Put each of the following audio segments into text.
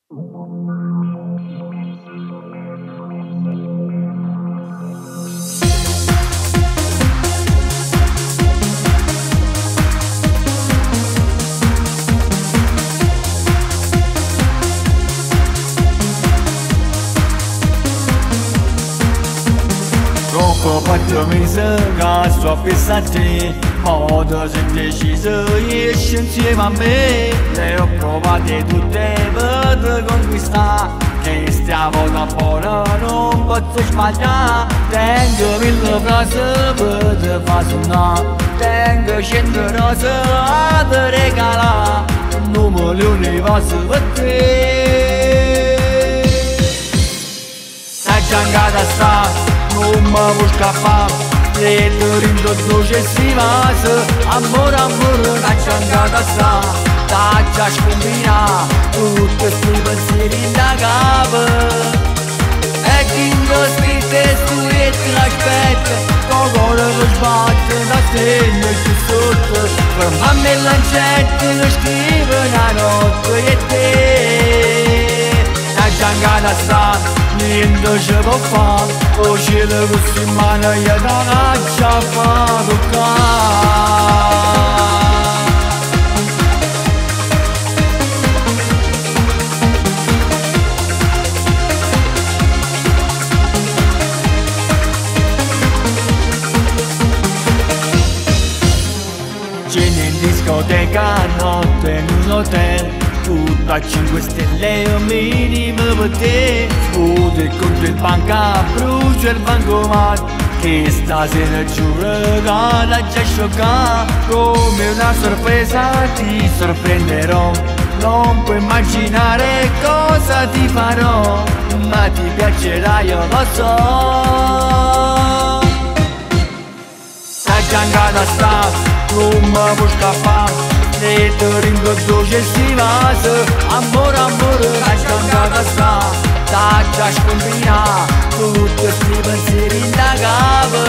Troppo quattro mesi che sto fissa a te, modo se deciso esci insieme a me. Le ho provate tutte per conquistare, che stiamo da buona non posso sbagliare. Tengo 1000 frasi per te far suonare, tengo 100 rose a te regalare, un milione di per te. Stai giangata sta, non mi vuoi scappare, e ti rintroduce si vase. Amore, amore, la giangata sta, t'ha già scombinato tutti sti pensieri da capo. E chi non scritte su e ti l'aspetta, con cuore che sbatte da stelle qui sotto. Per mamma e lancetti che scrive una notte e te. La giangata sta, niente ci può fare, o cielo che in mano e da caccia fa toccare. Cena in discoteca, notte in un hotel, tutto a 5 stelle o minimo per te. Scusi contro il banca, brucio il bancomat, che stasera giuro che la già scioccata. Come una sorpresa ti sorprenderò, non puoi immaginare cosa ti farò, ma ti piacerà, io lo so. La giangata sta, non mi puoi scappare, e ti rintroduce si vase. Amore, amore, la giangata sta, t'ha già scombinato tutti sti pensieri da capo.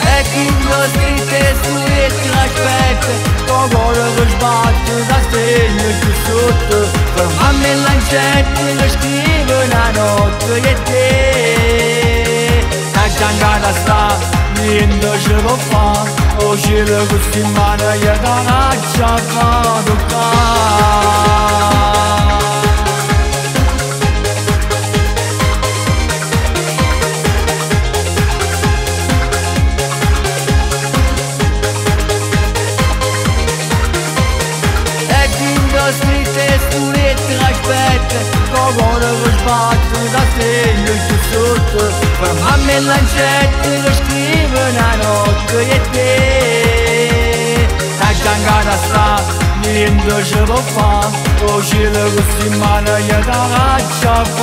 E chi non scritte su e ti l'aspetta, con cuore che sbatte da stelle qui sotto. Per mamma e lancetti che scrive una notte e te. La giangata sta, niente ci può fare, o cielo che in mano e da caccia fa toccare. Scritte su e ti l'aspetta, con cuore che sbatte da stelle qui sotto. Per mamma e lancetti che scrive una notte e te. La giangata sta, niente ci può fare, o cielo che in mano e da caccia fa